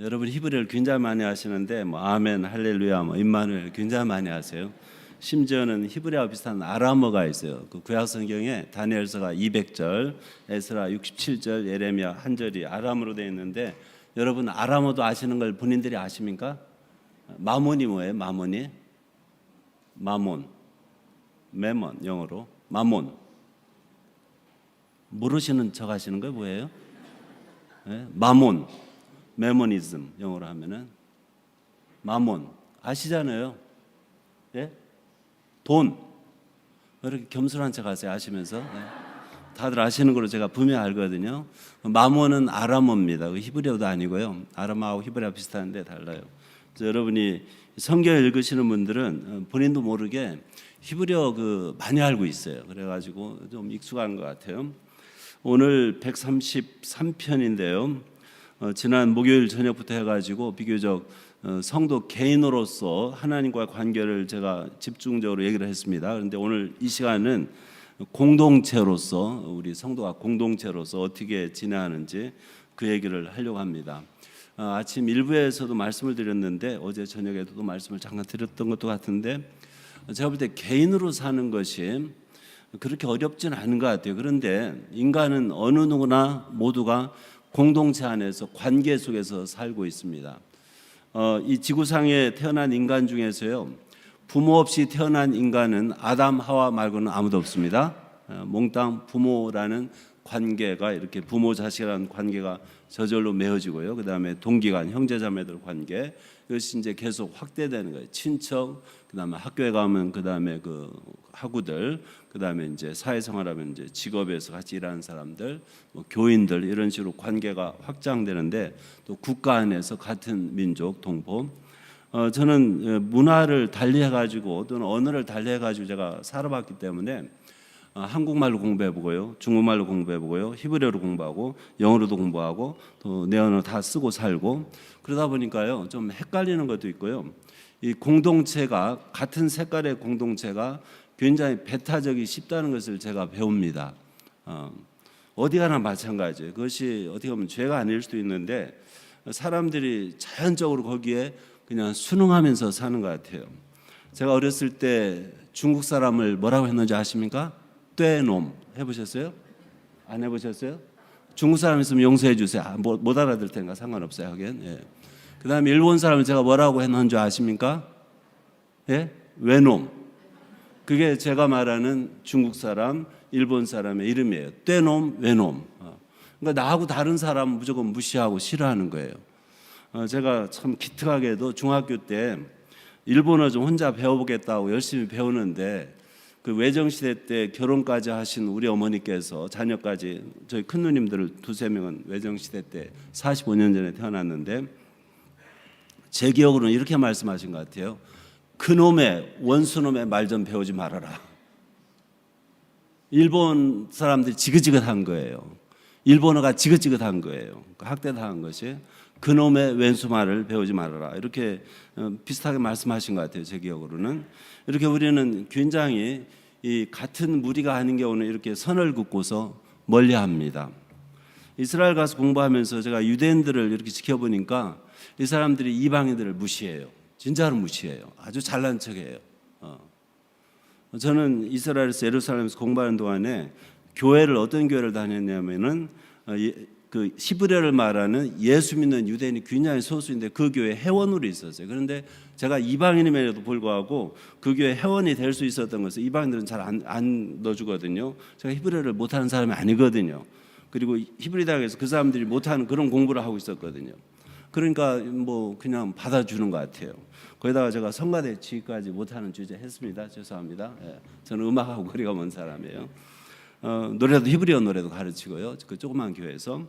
여러분 히브리어를 굉장히 많이 하시는데 아멘, 할렐루야, 임마누엘 굉장히 많이 하세요. 심지어는 히브리어와 비슷한 아람어가 있어요. 그 구약 성경에 다니엘서가 200절, 에스라 67절, 예레미야 1절이 아람어로 되어 있는데 여러분 아람어도 아시는 걸 본인들이 아십니까? 마몬이 뭐예요? 마몬이? 마몬, 메몬, 영어로 마몬. 모르시는 척 하시는 거 뭐예요? 네? 마몬, 메모니즘 영어로 하면은 마몬 아시잖아요. 예? 돈. 이렇게 겸손한 척 하세요. 아시면서. 네. 다들 아시는 걸로 제가 분명히 알거든요. 마몬은 아람어입니다. 히브리어도 아니고요. 아람어하고 히브리어 비슷한데 달라요. 그래서 여러분이 성경 읽으시는 분들은 본인도 모르게 히브리어 많이 알고 있어요. 그래가지고 좀 익숙한 것 같아요. 오늘 133편인데요. 지난 목요일 저녁부터 해가지고 비교적 성도 개인으로서 하나님과의 관계를 제가 집중적으로 얘기를 했습니다. 그런데 오늘 이 시간은 공동체로서 우리 성도가 공동체로서 어떻게 지내하는지 그 얘기를 하려고 합니다. 아침 1부에서도 말씀을 드렸는데 어제 저녁에도 말씀을 잠깐 드렸던 것도 같은데 제가 볼 때 개인으로 사는 것이 그렇게 어렵지는 않은 것 같아요. 그런데 인간은 어느 누구나 모두가 공동체 안에서 관계 속에서 살고 있습니다. 이 지구상에 태어난 인간 중에서요, 부모 없이 태어난 인간은 아담, 하와 말고는 아무도 없습니다. 몽땅 부모라는 관계가 이렇게 부모 자식이라는 관계가 저절로 맺어지고요. 그다음에 동기간 형제자매들 관계 이것이 이제 계속 확대되는 거예요. 친척, 그다음에 학교에 가면 그다음에 그 학우들, 그다음에 이제 사회생활하면 이제 직업에서 같이 일하는 사람들, 교인들 이런 식으로 관계가 확장되는데 또 국가 안에서 같은 민족 동포. 저는 문화를 달리해가지고 또는 언어를 달리해가지고 제가 살아봤기 때문에 한국말로 공부해보고요, 중국말로 공부해보고요, 히브리어로 공부하고 영어로도 공부하고 또 내 언어 다 쓰고 살고 그러다 보니까요 좀 헷갈리는 것도 있고요. 이 공동체가 같은 색깔의 공동체가 굉장히 배타적이 쉽다는 것을 제가 배웁니다. 어디 가나 마찬가지예요. 그것이 어떻게 보면 죄가 아닐 수도 있는데 사람들이 자연적으로 거기에 그냥 순응하면서 사는 것 같아요. 제가 어렸을 때 중국 사람을 뭐라고 했는지 아십니까? 떼놈 해보셨어요? 안 해보셨어요? 중국 사람 있으면 용서해 주세요. 못 알아들 테니까 상관없어요. 하긴. 예. 그 다음에 일본 사람을 제가 뭐라고 했는 줄 아십니까? 예? 외놈. 그게 제가 말하는 중국 사람, 일본 사람의 이름이에요. 떼놈, 외놈. 그러니까 나하고 다른 사람 무조건 무시하고 싫어하는 거예요. 제가 참 기특하게도 중학교 때 일본어 좀 혼자 배워보겠다고 열심히 배우는데 그 외정시대 때 결혼까지 하신 우리 어머니께서 자녀까지 저희 큰 누님들 두세 명은 외정시대 때 45년 전에 태어났는데 제 기억으로는 이렇게 말씀하신 것 같아요. 그놈의 원수놈의 말 좀 배우지 말아라. 일본 사람들이 지긋지긋한 거예요. 일본어가 지긋지긋한 거예요. 학대당한 것이 그놈의 왼수 말을 배우지 말아라. 이렇게 비슷하게 말씀하신 것 같아요. 제 기억으로는. 이렇게 우리는 굉장히 이 같은 무리가 아닌 경우는 이렇게 선을 긋고서 멀리합니다. 이스라엘 가서 공부하면서 제가 유대인들을 이렇게 지켜보니까 이 사람들이 이방인들을 무시해요. 진짜로 무시해요. 아주 잘난 척해요. 저는 이스라엘에서 예루살렘에서 공부하는 동안에 교회를 어떤 교회를 다녔냐면은 그 히브리어를 말하는 예수 믿는 유대인이 굉장히 소수인데 그 교회 회원으로 있었어요. 그런데 제가 이방인임에도 불구하고 그 교회 회원이 될 수 있었던 것은 이방인들은 잘 안 넣어주거든요. 제가 히브리어를 못하는 사람이 아니거든요. 그리고 히브리 대학에서 그 사람들이 못하는 그런 공부를 하고 있었거든요. 그러니까 그냥 받아주는 것 같아요. 거기다가 제가 성가대 지휘까지 못하는 주제 했습니다. 죄송합니다. 예. 저는 음악하고 거리가 먼 사람이에요. 노래도 히브리어 노래도 가르치고요. 그 조그만 교회에서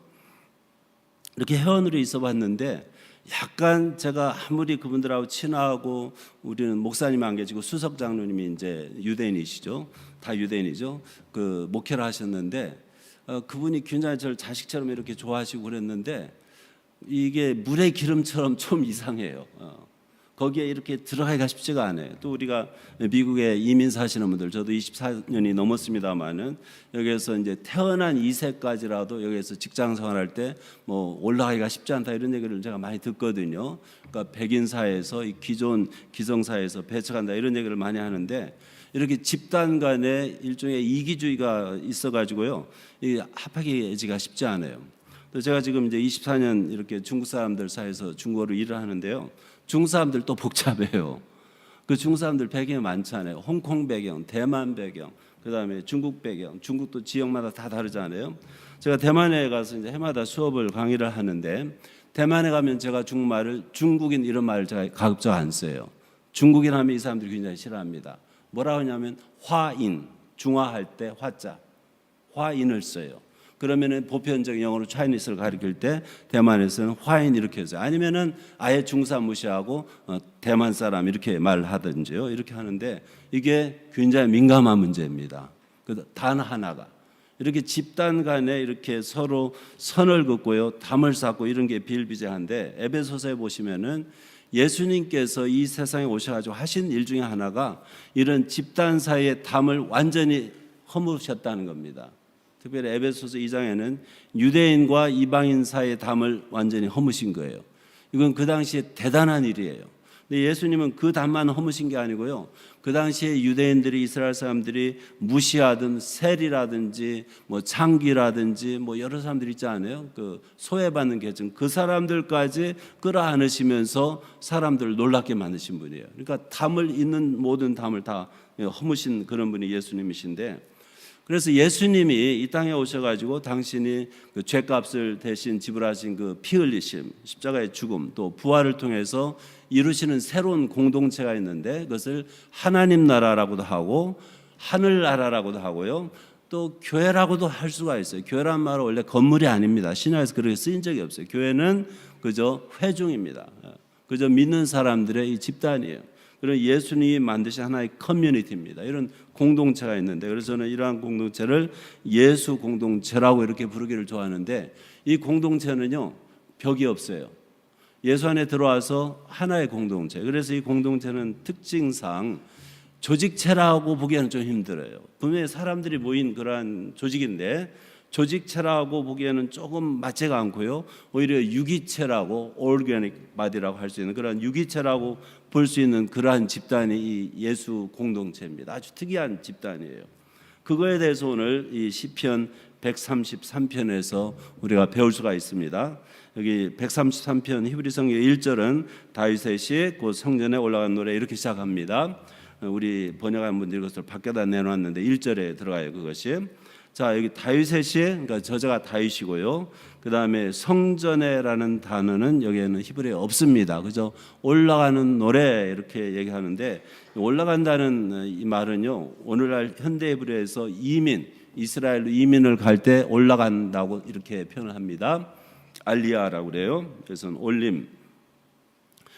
이렇게 회원으로 있어봤는데 약간 제가 아무리 그분들하고 친하고 우리는 목사님 안 계시고 수석 장로님이 이제 유대인이시죠. 다 유대인이죠. 그 목회를 하셨는데 그분이 굉장히 저를 자식처럼 이렇게 좋아하시고 그랬는데 이게 물의 기름처럼 좀 이상해요. 거기에 이렇게 들어가기가 쉽지가 않아요. 또 우리가 미국에 이민 사시는 분들, 저도 24년이 넘었습니다만은 여기에서 이제 태어난 2세까지라도 여기에서 직장 생활할 때 뭐 올라가기가 쉽지 않다 이런 얘기를 제가 많이 듣거든요. 그러니까 백인 사회에서 이 기존 기성 사회에서 배척한다 이런 얘기를 많이 하는데, 이렇게 집단 간에 일종의 이기주의가 있어가지고요, 이 합하기가 쉽지 않아요. 또 제가 지금 이제 24년 이렇게 중국 사람들 사이에서 중국어로 일을 하는데요, 중국 사람들 또 복잡해요. 그 중국 사람들 배경이 많잖아요. 홍콩 배경, 대만 배경, 그다음에 중국 배경. 중국도 지역마다 다 다르잖아요. 제가 대만에 가서 이제 해마다 수업을 강의를 하는데, 대만에 가면 제가 중국말을 중국인 이런 말을 제가 가급적 안 써요. 중국인 하면 이 사람들이 굉장히 싫어합니다. 뭐라고 하냐면 화인, 중화할 때 화자, 화인을 써요. 그러면은 보편적인 영어로 차이니스를 가리킬 때 대만에서는 화인 이렇게 해서, 아니면은 아예 중사 무시하고 대만 사람 이렇게 말하든지요. 이렇게 하는데 이게 굉장히 민감한 문제입니다. 단 하나가 이렇게 집단 간에 이렇게 서로 선을 긋고요, 담을 쌓고 이런 게 비일비재한데, 에베소서에 보시면은 예수님께서 이 세상에 오셔가지고 하신 일 중에 하나가 이런 집단 사이의 담을 완전히 허무셨다는 겁니다. 특별히 에베소서 2장에는 유대인과 이방인 사이의 담을 완전히 허무신 거예요. 이건 그 당시에 대단한 일이에요. 근데 예수님은 그 담만 허무신 게 아니고요, 그 당시에 유대인들이, 이스라엘 사람들이 무시하던 셀이라든지 뭐 창기라든지 뭐 여러 사람들 있지 않아요? 그 소외받는 계층, 그 사람들까지 끌어안으시면서 사람들을 놀랍게 만드신 분이에요. 그러니까 담을 있는 모든 담을 다 허무신 그런 분이 예수님이신데, 그래서 예수님이 이 땅에 오셔가지고 당신이 그 죄값을 대신 지불하신 그 피 흘리심, 십자가의 죽음, 또 부활을 통해서 이루시는 새로운 공동체가 있는데, 그것을 하나님 나라라고도 하고 하늘나라라고도 하고요, 또 교회라고도 할 수가 있어요. 교회란 말은 원래 건물이 아닙니다. 신약에서 그렇게 쓰인 적이 없어요. 교회는 그저 회중입니다. 그저 믿는 사람들의 이 집단이에요. 그런 예수님이 만드신 하나의 커뮤니티입니다. 이런 공동체가 있는데, 그래서 저는 이러한 공동체를 예수 공동체라고 이렇게 부르기를 좋아하는데, 이 공동체는요 벽이 없어요. 예수 안에 들어와서 하나의 공동체. 그래서 이 공동체는 특징상 조직체라고 보기에는 좀 힘들어요. 분명히 사람들이 모인 그러한 조직인데, 조직체라고 보기에는 조금 맞지가 않고요, 오히려 유기체라고, 오르가닉 바디라고 할 수 있는 그런 유기체라고 볼 수 있는 그러한 집단이 이 예수 공동체입니다. 아주 특이한 집단이에요. 그거에 대해서 오늘 이 시편 133편에서 우리가 배울 수가 있습니다. 여기 133편 히브리 성경 1절은 다윗의 시, 곧 성전에 올라간 노래 이렇게 시작합니다. 우리 번역한 분들이 그것을 밖에다 내놓았는데 1절에 들어가요, 그것이. 자, 여기 다윗의 시, 그러니까 저자가 다윗이고요. 그 다음에 성전에라는 단어는 여기에는 히브리에 없습니다. 그죠? 올라가는 노래 이렇게 얘기하는데, 올라간다는 이 말은요, 오늘날 현대 히브리에서 이민, 이스라엘로 이민을 갈 때 올라간다고 이렇게 표현을 합니다. 알리아라고 그래요. 그래서 올림.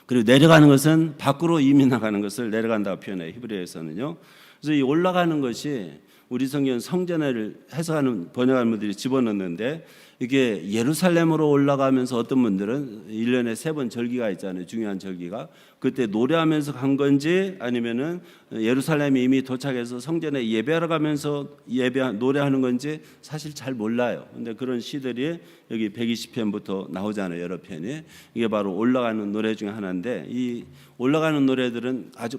그리고 내려가는 것은 밖으로 이민 나가는 것을 내려간다고 표현해요, 히브리에서는요. 그래서 이 올라가는 것이 우리 성경 성전을 해석하는 번역하는 분들이 집어넣는데, 이게 예루살렘으로 올라가면서 어떤 분들은 1년에 3번 절기가 있잖아요, 중요한 절기가. 그때 노래하면서 간 건지, 아니면은 예루살렘에 이미 도착해서 성전에 예배하러 가면서 노래하는 건지 사실 잘 몰라요. 근데 그런 시들이 여기 120편부터 나오잖아요, 여러 편이. 이게 바로 올라가는 노래 중에 하나인데, 이 올라가는 노래들은 아주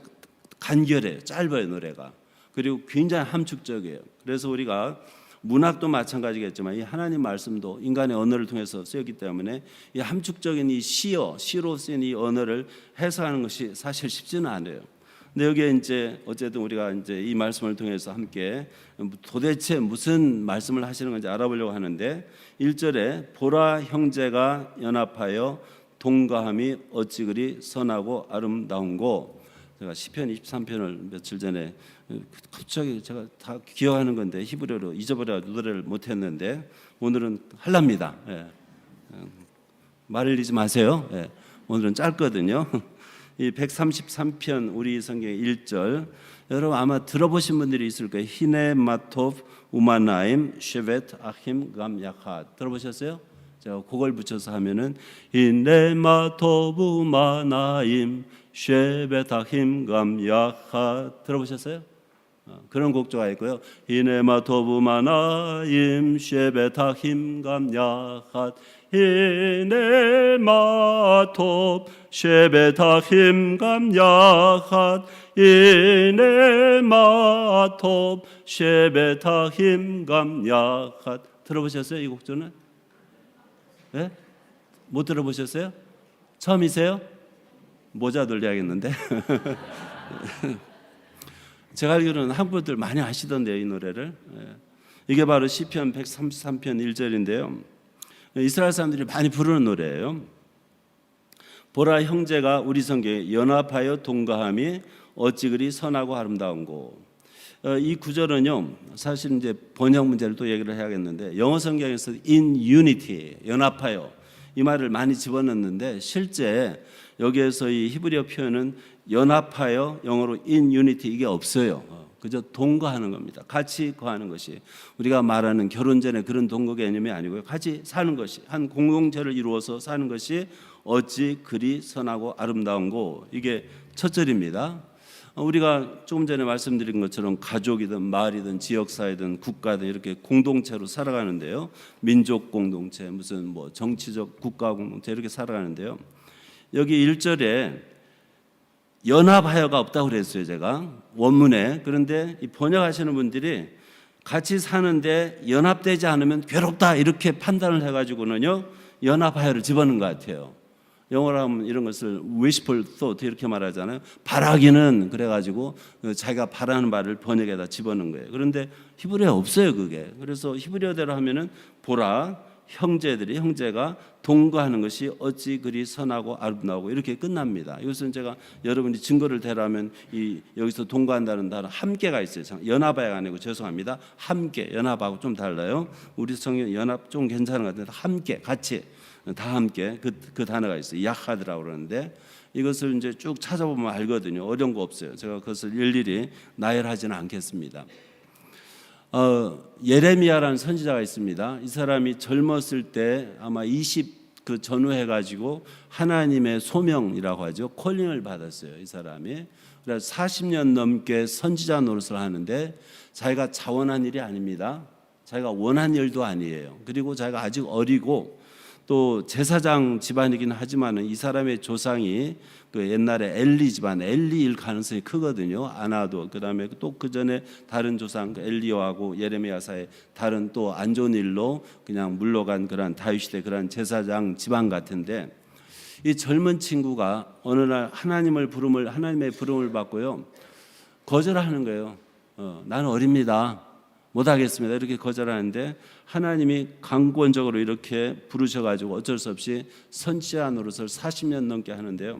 간결해요, 짧아요, 노래가. 그리고 굉장히 함축적이에요. 그래서 우리가 문학도 마찬가지겠지만 이 하나님 말씀도 인간의 언어를 통해서 쓰였기 때문에 이 함축적인 이 시로 쓰인 이 언어를 해석하는 것이 사실 쉽지는 않아요. 근데 여기에 이제 어쨌든 우리가 이제 이 말씀을 통해서 함께 도대체 무슨 말씀을 하시는 건지 알아보려고 하는데, 1절에 보라 형제가 연합하여 동거함이 어찌 그리 선하고 아름다운고. 제가 시편 23편을 며칠 전에 갑자기 제가 다 기억하는 건데 히브리어로 잊어버려 노래를 못했는데 오늘은 할랍니다. 예. 말 흘리지 마세요. 예. 오늘은 짧거든요. 이 133편 우리 성경 1절, 여러분 아마 들어보신 분들이 있을 거예요. 히네 마토브 우마나임 쉐벳 아힘 감 야하. 들어보셨어요? 제가 그걸 붙여서 하면은 히네 마토브 우마나임 쉐베타힘 감야하 들어보셨어요? 그런 곡조가 있고요. 히네마 토부마나임 쉐베타힘 감야하 히네마 톱 쉐베타힘 감야하 히네마 톱 쉐베타힘 감야하 들어보셨어요? 이 곡조는? 네? 못 들어보셨어요? 처음이세요? 모자 돌려야겠는데. 제가 알기로는 한국 분들 많이 아시던데요, 이 노래를. 이게 바로 시편 133편 1절인데요. 이스라엘 사람들이 많이 부르는 노래예요. 보라 형제가 우리 성경에 연합하여 동거함이 어찌 그리 선하고 아름다운고. 이 구절은요, 사실 이제 번역 문제를 또 얘기를 해야겠는데 영어 성경에서 in unity 연합하여 이 말을 많이 집어넣는데 실제 여기에서 이 히브리어 표현은 연합하여 영어로 in unity 이게 없어요. 그저 동거하는 겁니다. 같이 거하는 것이 우리가 말하는 결혼 전에 그런 동거 개념이 아니고요. 같이 사는 것이 한 공동체를 이루어서 사는 것이 어찌 그리 선하고 아름다운고 이게 첫 절입니다. 우리가 조금 전에 말씀드린 것처럼 가족이든 마을이든 지역사회든 국가든 이렇게 공동체로 살아가는데요. 민족 공동체 무슨 뭐 정치적 국가 공동체 이렇게 살아가는데요. 여기 1절에 연합하여가 없다고 그랬어요. 제가 원문에. 그런데 이 번역하시는 분들이 같이 사는데 연합되지 않으면 괴롭다 이렇게 판단을 해가지고는요 연합하여를 집어넣은 것 같아요. 영어로 하면 이런 것을 wishful thought 이렇게 말하잖아요. 바라기는 그래가지고 자기가 바라는 말을 번역에다 집어넣은 거예요. 그런데 히브리어에 없어요 그게. 그래서 히브리어대로 하면은 보라 형제가 동거하는 것이 어찌 그리 선하고 아름다우고 이렇게 끝납니다. 이것은 제가 여러분이 증거를 대라면 이 여기서 동거한다는 단어 함께가 있어요. 연합하여가 아니고 죄송합니다. 함께 연합하고 좀 달라요. 우리 성경 연합 좀 괜찮은 것 같은데 함께 같이 다 함께 그 단어가 있어요. 야하드라고 그러는데 이것을 이제 쭉 찾아보면 알거든요. 어려운 거 없어요. 제가 그것을 일일이 나열하지는 않겠습니다. 예레미야라는 선지자가 있습니다. 이 사람이 젊었을 때 아마 20 그 전후해 가지고 하나님의 소명이라고 하죠. 콜링을 받았어요. 이 사람이. 그래서 40년 넘게 선지자 노릇을 하는데 자기가 자원한 일이 아닙니다. 자기가 원한 일도 아니에요. 그리고 자기가 아직 어리고 또 제사장 집안이긴 하지만은 이 사람의 조상이 그 옛날에 엘리 집안 엘리일 가능성이 크거든요. 아나도 그다음에 또 그 전에 다른 조상 엘리오하고 예레미야 사이 다른 또 안 좋은 일로 그냥 물러간 그런 다윗 시대 그런 제사장 집안 같은데 이 젊은 친구가 어느 날 하나님의 부름을 받고요 거절하는 거예요. 나는 어립니다. 못하겠습니다. 이렇게 거절하는데 하나님이 강권적으로 이렇게 부르셔가지고 어쩔 수 없이 선지자 노릇을 40년 넘게 하는데요.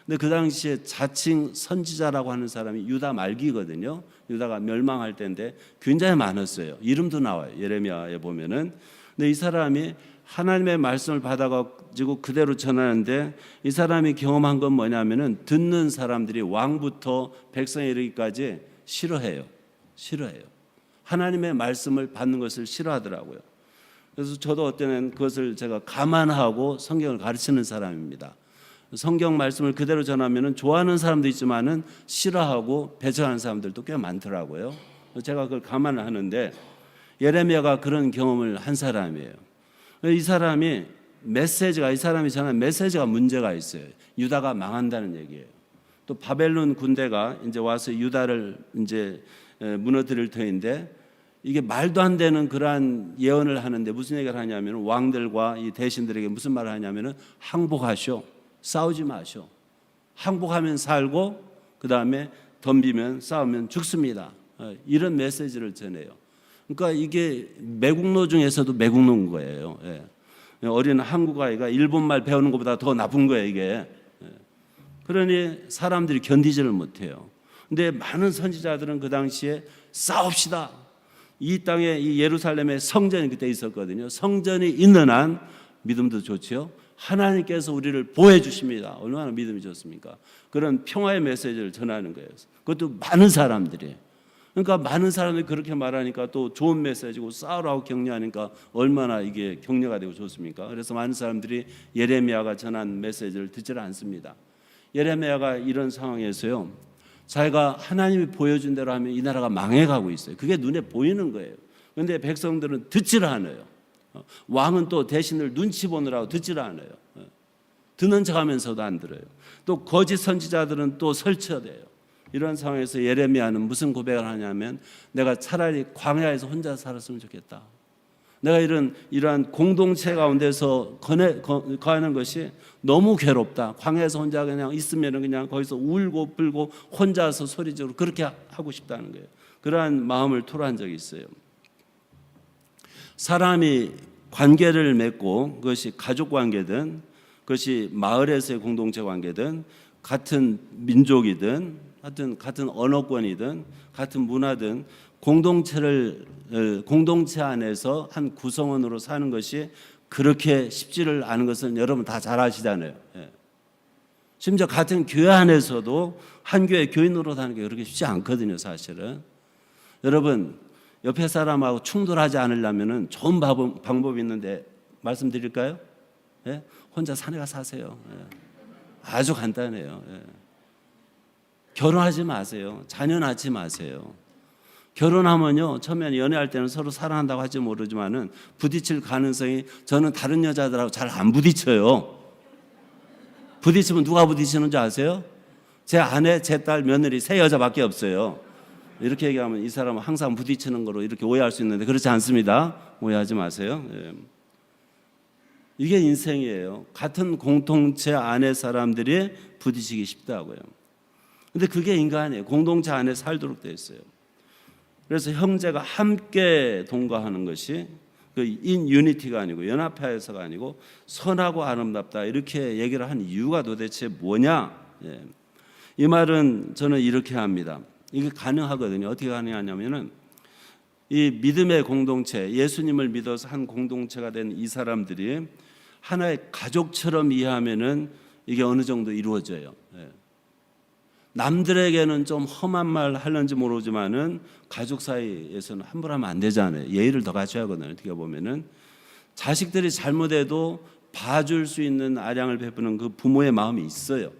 근데 그 당시에 자칭 선지자라고 하는 사람이 유다 말기거든요. 유다가 멸망할 때인데 굉장히 많았어요. 이름도 나와요. 예레미야에 보면은. 근데 이 사람이 하나님의 말씀을 받아가지고 그대로 전하는데 이 사람이 경험한 건 뭐냐면은 듣는 사람들이 왕부터 백성에 이르기까지 싫어해요. 하나님의 말씀을 받는 것을 싫어하더라고요. 그래서 저도 어때는 그것을 제가 감안하고 성경을 가르치는 사람입니다. 성경 말씀을 그대로 전하면 좋아하는 사람도 있지만은 싫어하고 배척하는 사람들도 꽤 많더라고요. 제가 그걸 감안을 하는데 예레미야가 그런 경험을 한 사람이에요. 이 사람이 이 사람이 전한 메시지가 문제가 있어요. 유다가 망한다는 얘기예요. 또 바벨론 군대가 이제 와서 유다를 이제 무너뜨릴 터인데 이게 말도 안 되는 그러한 예언을 하는데 무슨 얘기를 하냐면 왕들과 이 대신들에게 무슨 말을 하냐면은 항복하시오. 싸우지 마시오. 항복하면 살고 그다음에 덤비면 싸우면 죽습니다. 이런 메시지를 전해요. 그러니까 이게 매국노 중에서도 매국노인 거예요. 어린 한국 아이가 일본말 배우는 것보다 더 나쁜 거예요, 이게. 그러니 사람들이 견디지를 못해요. 근데 많은 선지자들은 그 당시에 싸웁시다. 이 땅에 이 예루살렘에 성전이 그때 있었거든요. 성전이 있는 한 믿음도 좋죠. 하나님께서 우리를 보호해 주십니다. 얼마나 믿음이 좋습니까? 그런 평화의 메시지를 전하는 거예요. 그것도 많은 사람들이. 그러니까 많은 사람들이 그렇게 말하니까 또 좋은 메시지고 싸우라고 격려하니까 얼마나 이게 격려가 되고 좋습니까? 그래서 많은 사람들이 예레미야가 전한 메시지를 듣지를 않습니다. 예레미야가 이런 상황에서요, 자기가 하나님이 보여준 대로 하면 이 나라가 망해가고 있어요. 그게 눈에 보이는 거예요. 그런데 백성들은 듣지를 않아요. 왕은 또 대신을 눈치 보느라고 듣지를 않아요. 듣는 척하면서도 안 들어요. 또 거짓 선지자들은 또 설치돼요. 이런 상황에서 예레미야는 무슨 고백을 하냐면, 내가 차라리 광야에서 혼자 살았으면 좋겠다. 내가 이러한 공동체 가운데서 거하는 것이 너무 괴롭다. 광야에서 혼자 그냥 있으면 그냥 거기서 울고 불고 혼자서 소리 지르고 그렇게 하고 싶다는 거예요. 그러한 마음을 토로한 적이 있어요. 사람이 관계를 맺고, 그것이 가족 관계든 그것이 마을에서의 공동체 관계든 같은 민족이든 하여튼 같은 언어권이든 같은 문화든 공동체 안에서 한 구성원으로 사는 것이 그렇게 쉽지를 않은 것은 여러분 다 잘 아시잖아요. 심지어 같은 교회 안에서도 한 교회 교인으로 사는 게 그렇게 쉽지 않거든요, 사실은. 여러분, 옆에 사람하고 충돌하지 않으려면 좋은 방법이 있는데 말씀드릴까요? 혼자 산에 가 사세요. 아주 간단해요. 결혼하지 마세요. 자녀 낳지 마세요. 결혼하면요, 처음에 연애할 때는 서로 사랑한다고 할지 모르지만은 부딪힐 가능성이, 저는 다른 여자들하고 잘 안 부딪혀요. 부딪히면 누가 부딪히는 줄 아세요? 제 아내, 제 딸, 며느리 세 여자밖에 없어요. 이렇게 얘기하면 이 사람은 항상 부딪히는 거로 이렇게 오해할 수 있는데 그렇지 않습니다. 오해하지 마세요. 이게 인생이에요. 같은 공동체 안에 사람들이 부딪히기 쉽다고요. 근데 그게 인간이에요. 공동체 안에 살도록 되어 있어요. 그래서 형제가 함께 동거하는 것이 그 인유니티가 아니고 연합하여서가 아니고 선하고 아름답다, 이렇게 얘기를 한 이유가 도대체 뭐냐? 이 말은 저는 이렇게 합니다. 이게 가능하거든요. 어떻게 가능하냐면은 이 믿음의 공동체, 예수님을 믿어서 한 공동체가 된 이 사람들이 하나의 가족처럼 이해하면은 이게 어느 정도 이루어져요. 남들에게는 좀 험한 말 하는지 모르지만은 가족 사이에서는 함부로 하면 안 되잖아요. 예의를 더 갖춰야 하거든요. 어떻게 보면은 자식들이 잘못해도 봐줄 수 있는 아량을 베푸는 그 부모의 마음이 있어요.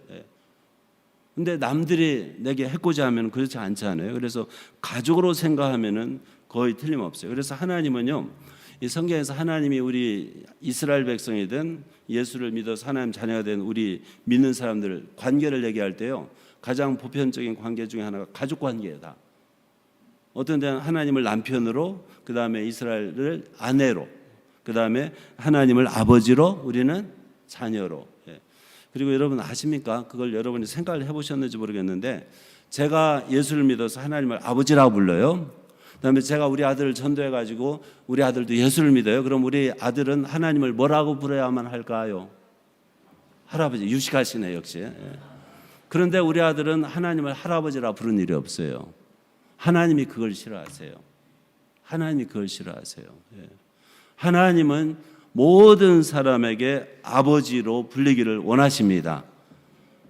근데 남들이 내게 해코지 하면 그렇지 않잖아요. 그래서 가족으로 생각하면은 거의 틀림없어요. 그래서 하나님은요, 이 성경에서 하나님이 우리 이스라엘 백성이든 예수를 믿어서 하나님 자녀가 된 우리 믿는 사람들 관계를 얘기할 때요, 가장 보편적인 관계 중에 하나가 가족 관계다. 어떤 데는 하나님을 남편으로, 그 다음에 이스라엘을 아내로, 그 다음에 하나님을 아버지로, 우리는 자녀로. 그리고 여러분 아십니까? 그걸 여러분이 생각을 해보셨는지 모르겠는데, 제가 예수를 믿어서 하나님을 아버지라고 불러요. 그다음에 제가 우리 아들을 전도해가지고 우리 아들도 예수를 믿어요. 그럼 우리 아들은 하나님을 뭐라고 부르야만 할까요? 할아버지. 유식하시네 역시. 그런데 우리 아들은 하나님을 할아버지라 부르는 일이 없어요. 하나님이 그걸 싫어하세요. 하나님이 그걸 싫어하세요. 하나님은 모든 사람에게 아버지로 불리기를 원하십니다.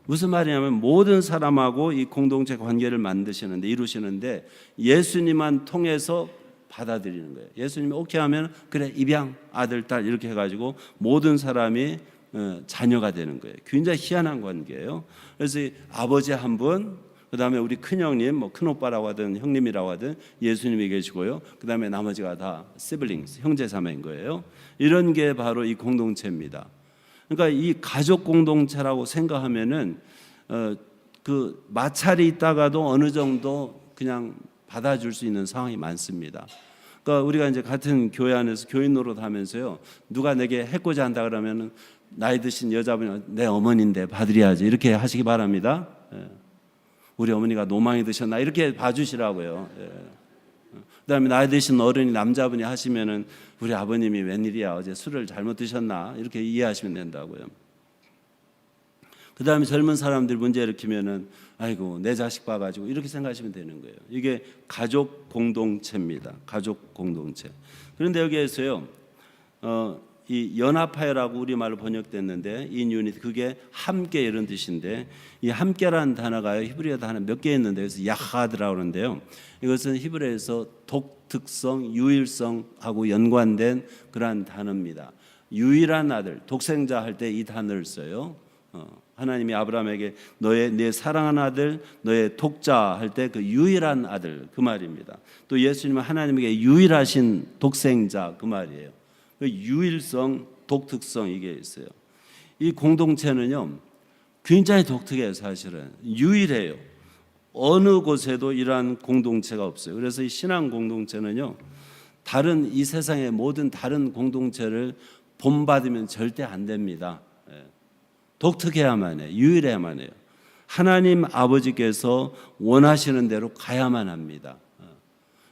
무슨 말이냐면 모든 사람하고 이 공동체 관계를 만드시는데, 이루시는데 예수님만 통해서 받아들이는 거예요. 예수님이 오케이 하면 그래, 입양, 아들, 딸 이렇게 해가지고 모든 사람이 자녀가 되는 거예요. 굉장히 희한한 관계예요. 그래서 아버지 한 분, 그 다음에 우리 큰형님, 뭐 큰오빠라고 하든 형님이라고 하든 예수님이 계시고요. 그 다음에 나머지가 다 시블링스, 형제자매인 거예요. 이런 게 바로 이 공동체입니다. 그러니까 이 가족 공동체라고 생각하면은 그 마찰이 있다가도 어느 정도 그냥 받아줄 수 있는 상황이 많습니다. 그러니까 우리가 이제 같은 교회 안에서 교인 노릇하면서요, 누가 내게 해코지 한다 그러면은 나이 드신 여자분이 내 어머니인데 봐드려야지 이렇게 하시기 바랍니다. 우리 어머니가 노망이 드셨나 이렇게 봐주시라고요. 그다음에 나이 드신 어른이 남자분이 하시면은 우리 아버님이 웬일이야, 어제 술을 잘못 드셨나 이렇게 이해하시면 된다고요. 그다음에 젊은 사람들 문제 일으키면은 아이고 내 자식 봐가지고 이렇게 생각하시면 되는 거예요. 이게 가족 공동체입니다. 가족 공동체. 그런데 여기에서요, 이 연합하여라고 우리말로 번역됐는데 인 유닛, 그게 함께 이런 뜻인데, 이 함께라는 단어가 히브리어 단어 몇 개 있는데 그래서 야하드라고 그러는데요, 이것은 히브리어에서 독특성, 유일성하고 연관된 그러한 단어입니다. 유일한 아들, 독생자 할 때 이 단어를 써요. 하나님이 아브라함에게 내 사랑하는 아들, 너의 독자 할 때 그 유일한 아들 그 말입니다. 또 예수님은 하나님에게 유일하신 독생자 그 말이에요. 그 유일성, 독특성 이게 있어요. 이 공동체는요 굉장히 독특해요. 사실은 유일해요. 어느 곳에도 이러한 공동체가 없어요. 그래서 이 신앙 공동체는요 다른 이 세상의 모든 다른 공동체를 본받으면 절대 안 됩니다. 독특해야만 해요. 유일해야만 해요. 하나님 아버지께서 원하시는 대로 가야만 합니다.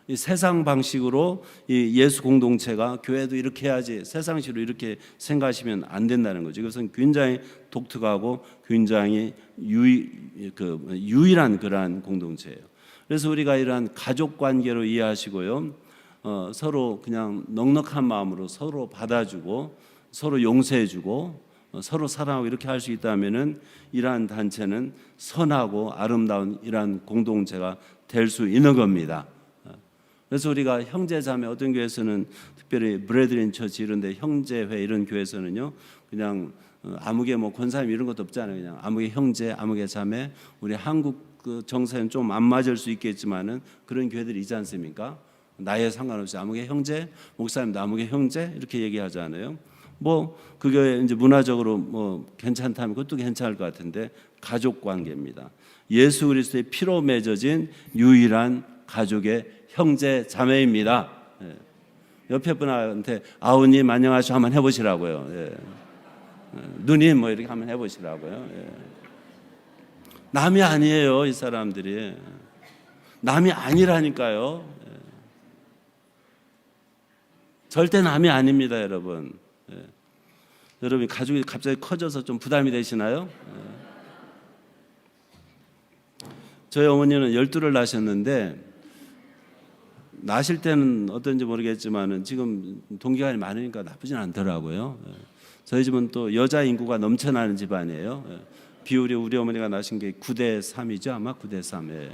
이 세상 방식으로 이 예수 공동체가 교회도 이렇게 해야지 세상식으로 이렇게 생각하시면 안 된다는 거죠. 이것은 굉장히 독특하고 굉장히 유일한 그러한 공동체예요. 그래서 우리가 이러한 가족 관계로 이해하시고요. 서로 그냥 넉넉한 마음으로 서로 받아주고 서로 용서해주고 서로 사랑하고 이렇게 할 수 있다면은 이러한 단체는 선하고 아름다운 이러한 공동체가 될 수 있는 겁니다. 그래서 우리가 형제자매 어떤 교회에서는 특별히 브레드린 처치 이런데 형제회 이런 교회에서는요 그냥 아무개 뭐 권사님 이런 것도 없잖아요. 그냥 아무개 형제, 아무개 자매. 우리 한국 그 정서에는 좀 안 맞을 수 있겠지만은 그런 교회들이 있지 않습니까? 나이에 상관없이 아무개 형제, 목사님도 아무개 형제 이렇게 얘기하잖아요. 뭐 그게 이제 문화적으로 뭐 괜찮다면 그것도 괜찮을 것 같은데 가족 관계입니다. 예수 그리스도의 피로 맺어진 유일한 가족의 형제 자매입니다. 옆에 분한테 아우님 안녕하세요 한번 해보시라고요. 누님 뭐 이렇게 한번 해보시라고요. 남이 아니에요. 이 사람들이 남이 아니라니까요. 절대 남이 아닙니다, 여러분. 여러분 가족이 갑자기 커져서 좀 부담이 되시나요? 저희 어머니는 12를 낳으셨는데 나실 때는 어떤지 모르겠지만은 지금 동기간이 많으니까 나쁘진 않더라고요. 저희 집은 또 여자 인구가 넘쳐나는 집안이에요. 비율이 우리 어머니가 나신 게 9대 3이죠. 아마 9대 3에.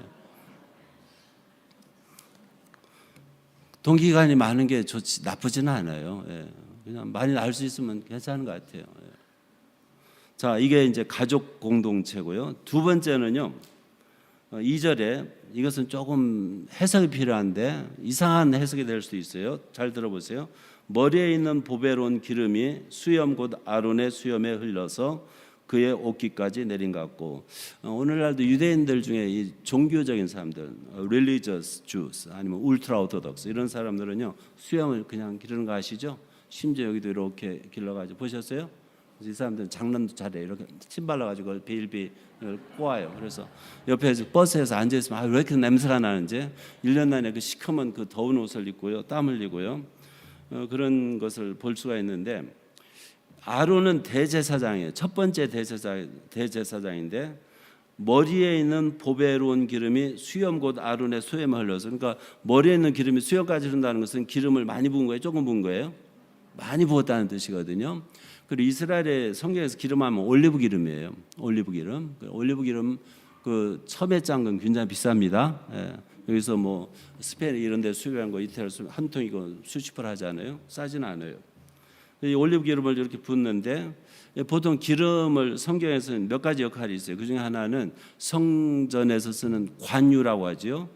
동기간이 많은 게 좋지 나쁘지는 않아요. 그냥 많이 낳을 수 있으면 괜찮은 것 같아요. 자, 이게 이제 가족 공동체고요. 두 번째는요. 2절에 이것은 조금 해석이 필요한데 이상한 해석이 될 수도 있어요. 잘 들어보세요. 머리에 있는 보배로운 기름이 수염 곧 아론의 수염에 흘러서 그의 옷깃까지 내린 것 같고 오늘날도 유대인들 중에 이 종교적인 사람들 religious Jews 아니면 ultra orthodox 이런 사람들은요 수염을 그냥 기르는 거 아시죠? 심지어 여기도 이렇게 길러가지고 보셨어요? 이 사람들은 장난도 잘해요. 이렇게 침 발라가지고 빌빌 꼬아요. 그래서 옆에서 버스에서 앉아있으면 왜 이렇게 냄새가 나는지 1년 내내 그 시커먼 그 더운 옷을 입고요. 땀 흘리고요. 그런 것을 볼 수가 있는데 아론은 대제사장이에요. 첫 번째 대제사장인데 머리에 있는 보배로운 기름이 수염 곧 아론의 수염에 흘러서 그러니까 머리에 있는 기름이 수염까지 흐른다는 것은 기름을 많이 부은 거예요? 조금 부은 거예요? 많이 부었다는 뜻이거든요. 그리고 이스라엘의 성경에서 기름하면 올리브 기름이에요. 올리브 기름. 올리브 기름 그 첨에 짠 건 굉장히 비쌉니다. 여기서 뭐 스페인 이런 데 수입한 거 이태리 한 통이고 수십 불 하잖아요. 싸지는 않아요. 이 올리브 기름을 이렇게 붓는데 보통 기름을 성경에서는 몇 가지 역할이 있어요. 그 중에 하나는 성전에서 쓰는 관유라고 하죠.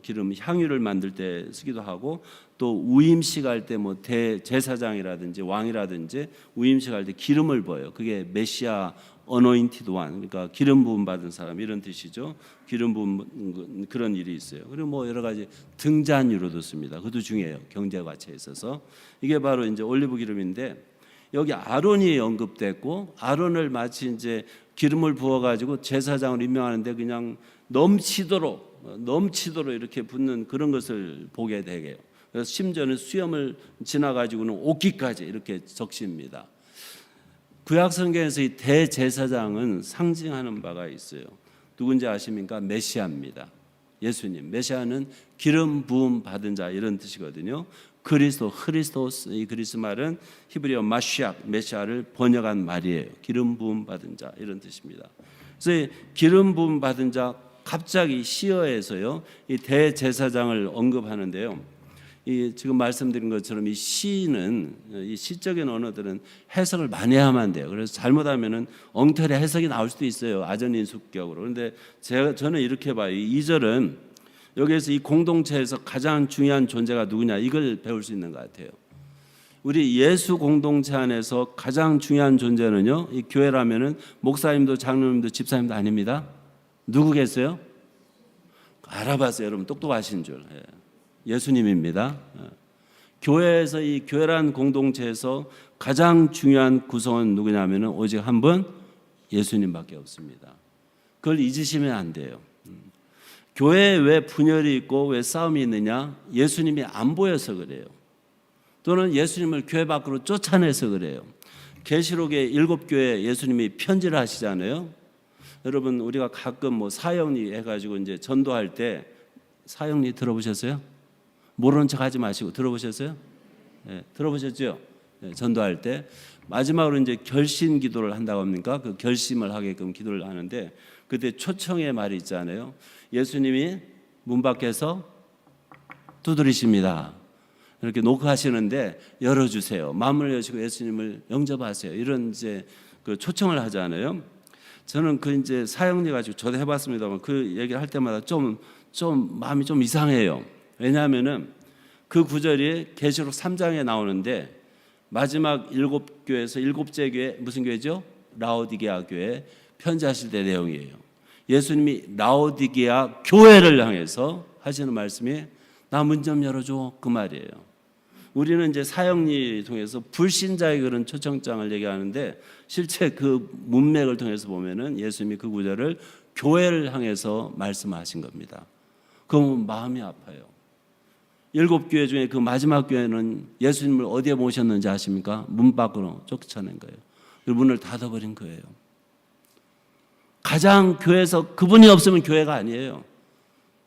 기름 향유를 만들 때 쓰기도 하고 또 우임식 할 때 뭐 대제사장이라든지 왕이라든지 우임식 할 때 기름을 부어요. 그게 메시아 어노인티드 원 그러니까 기름 부음 받은 사람 이런 뜻이죠. 기름 부음 그런 일이 있어요. 그리고 뭐 여러 가지 등잔유로도 씁니다. 그것도 중요해요. 경제 가치에 있어서 이게 바로 이제 올리브 기름인데 여기 아론이 언급됐고 아론을 마치 이제 기름을 부어 가지고 제사장을 임명하는데 그냥 넘치도록 이렇게 붓는 그런 것을 보게 되게요. 그래서 심지어는 수염을 지나 가지고는 옷깃까지 이렇게 적십니다. 구약 성경에서 이 대제사장은 상징하는 바가 있어요. 누군지 아십니까? 메시아입니다. 예수님. 메시아는 기름 부음 받은 자 이런 뜻이거든요. 크리스토스 이 그리스 말은 히브리어 마시악 메시아를 번역한 말이에요. 기름 부음 받은 자 이런 뜻입니다. 그래서 기름 부음 받은 자 갑자기 시어에서요 이 대제사장을 언급하는데요. 이 지금 말씀드린 것처럼 이 시는 이 시적인 언어들은 해석을 많이 하면 돼요. 그래서 잘못하면은 엉터리 해석이 나올 수도 있어요. 아전인수격으로. 그런데 저는 이렇게 봐요. 이 2절은 여기에서 이 공동체에서 가장 중요한 존재가 누구냐 이걸 배울 수 있는 것 같아요. 우리 예수 공동체 안에서 가장 중요한 존재는요. 이 교회라면은 목사님도 장로님도 집사님도 아닙니다. 누구겠어요? 알아봤어요. 여러분 똑똑하신 줄. 예수님입니다. 교회에서 이 교회란 공동체에서 가장 중요한 구성은 누구냐면은 오직 한 분 예수님밖에 없습니다. 그걸 잊으시면 안 돼요. 교회에 왜 분열이 있고 왜 싸움이 있느냐? 예수님이 안 보여서 그래요. 또는 예수님을 교회 밖으로 쫓아내서 그래요. 계시록의 7교회 예수님이 편지를 하시잖아요. 여러분 우리가 가끔 뭐 사형리 해가지고 이제 전도할 때 사형리 들어보셨어요? 모르는 척 하지 마시고 들어보셨어요? 네, 들어보셨죠? 네, 전도할 때 마지막으로 이제 결신 기도를 한다고 합니까? 그 결심을 하게끔 기도를 하는데 그때 초청의 말이 있잖아요. 예수님이 문 밖에서 두드리십니다. 이렇게 노크하시는데 열어주세요. 마음을 여시고 예수님을 영접하세요. 이런 이제 그 초청을 하잖아요. 저는 그 이제 사형리 가지고 저도 해봤습니다만 그 얘기를 할 때마다 좀 마음이 좀 이상해요. 왜냐하면은 그 구절이 계시록 3장에 나오는데 마지막 7교회에서 7째 교회 무슨 교회죠? 라오디게아 교회 편지하실 때 내용이에요. 예수님이 라오디게아 교회를 향해서 하시는 말씀이 나 문 좀 열어줘 그 말이에요. 우리는 이제 사형리 통해서 불신자의 그런 초청장을 얘기하는데 실제 그 문맥을 통해서 보면은 예수님이 그 구절을 교회를 향해서 말씀하신 겁니다. 그러면 마음이 아파요. 7교회 중에 그 마지막 교회는 예수님을 어디에 모셨는지 아십니까? 문 밖으로 쫓아낸 거예요. 그 문을 닫아버린 거예요. 가장 교회에서 그분이 없으면 교회가 아니에요.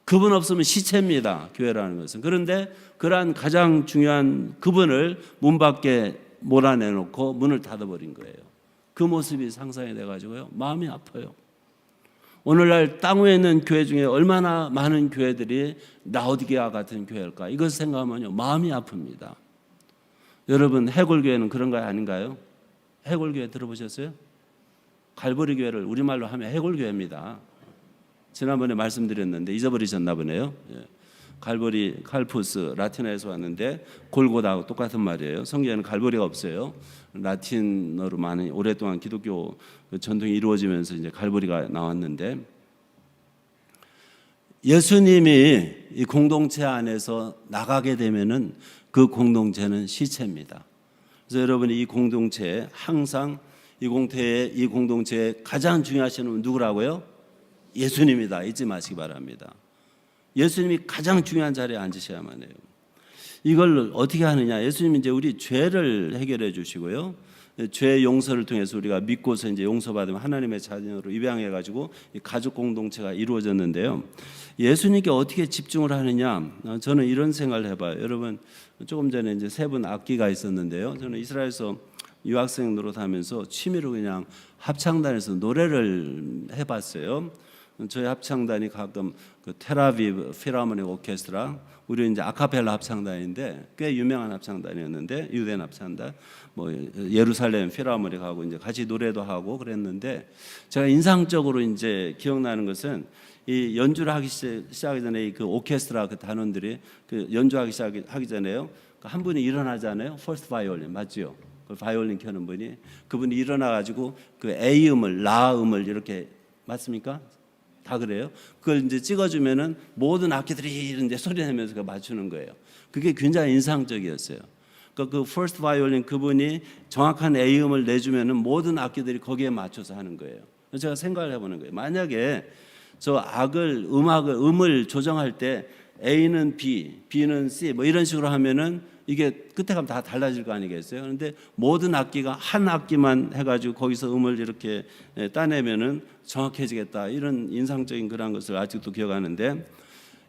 그분 없으면 시체입니다. 교회라는 것은. 그런데 그러한 가장 중요한 그분을 문 밖에 몰아내놓고 문을 닫아버린 거예요. 그 모습이 상상이 돼가지고요. 마음이 아파요. 오늘날 땅 위에 있는 교회 중에 얼마나 많은 교회들이 라오디게아 같은 교회일까? 이것을 생각하면요. 마음이 아픕니다. 여러분 해골교회는 그런 거 아닌가요? 해골교회 들어보셨어요? 갈보리 교회를 우리말로 하면 해골교회입니다. 지난번에 말씀드렸는데 잊어버리셨나 보네요. 갈보리, 칼푸스, 라틴어에서 왔는데 골고다하고 똑같은 말이에요. 성경에는 갈보리가 없어요. 라틴어로 많이 오랫동안 기독교 전통이 이루어지면서 이제 갈보리가 나왔는데 예수님이 이 공동체 안에서 나가게 되면은 그 공동체는 시체입니다. 그래서 여러분이 이 공동체에 항상 이 공동체에 가장 중요하신 분은 누구라고요? 예수님이다. 잊지 마시기 바랍니다. 예수님이 가장 중요한 자리에 앉으셔야만 해요. 이걸 어떻게 하느냐? 예수님이 이제 우리 죄를 해결해 주시고요. 죄 용서를 통해서 우리가 믿고서 이제 용서받으면 하나님의 자녀로 입양해 가지고 가족 공동체가 이루어졌는데요. 예수님께 어떻게 집중을 하느냐? 저는 이런 생각을 해봐요. 여러분 조금 전에 이제 세 분 악기가 있었는데요. 저는 이스라엘에서 유학생 노릇하면서 취미로 그냥 합창단에서 노래를 해봤어요. 저희 합창단이 가끔 그 텔아비브 필하모닉 오케스트라, 우리 이제 아카펠라 합창단인데 꽤 유명한 합창단이었는데 유대인 합창단, 뭐 예루살렘 필하모닉하고 이제 같이 노래도 하고 그랬는데 제가 인상적으로 이제 기억나는 것은 이 연주를 하기 시작하기 전에 그 오케스트라 그 단원들이 그 연주하기 시작하기 전에요. 한 분이 일어나잖아요. 퍼스트 바이올린 맞죠? 그 바이올린 켜는 분이 그분이 일어나 가지고 그 A 음을 라 음을 이렇게 맞습니까? 다 그래요. 그걸 이제 찍어주면은 모든 악기들이 이제 소리 내면서 맞추는 거예요. 그게 굉장히 인상적이었어요. 그러니까 그 퍼스트 바이올린 그분이 정확한 A 음을 내주면은 모든 악기들이 거기에 맞춰서 하는 거예요. 제가 생각을 해보는 거예요. 만약에 저 음을 조정할 때 A는 B, B는 C 뭐 이런 식으로 하면은 이게 끝에 가면 다 달라질 거 아니겠어요? 그런데 모든 악기가 한 악기만 해가지고 거기서 음을 이렇게 따내면은 정확해지겠다. 이런 인상적인 그런 것을 아직도 기억하는데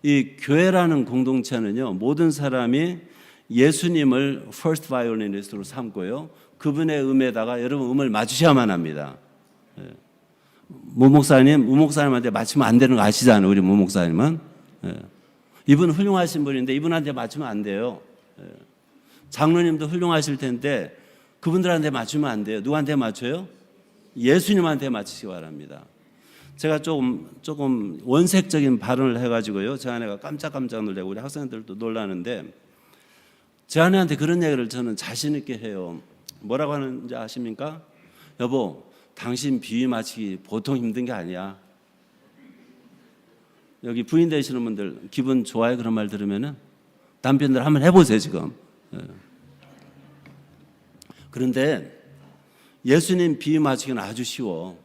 이 교회라는 공동체는요, 모든 사람이 예수님을 퍼스트 바이올리니스트로 삼고요, 그분의 음에다가 여러분 음을 맞추셔야만 합니다. 무 목사님한테 맞추면 안 되는 거 아시잖아요, 우리 무 목사님은. 이분 훌륭하신 분인데 이분한테 맞추면 안 돼요. 장로님도 훌륭하실 텐데 그분들한테 맞추면 안 돼요. 누구한테 맞춰요? 예수님한테 맞추시기 바랍니다. 제가 조금 원색적인 발언을 해가지고요, 제 아내가 깜짝 놀라고 우리 학생들도 놀라는데, 제 아내한테 그런 얘기를 저는 자신 있게 해요. 뭐라고 하는지 아십니까? 여보, 당신 비위 맞추기 보통 힘든 게 아니야. 여기 부인 되시는 분들 기분 좋아요? 그런 말 들으면은 남편들 한번 해보세요 지금. 그런데 예수님 비위 맞추기는 아주 쉬워.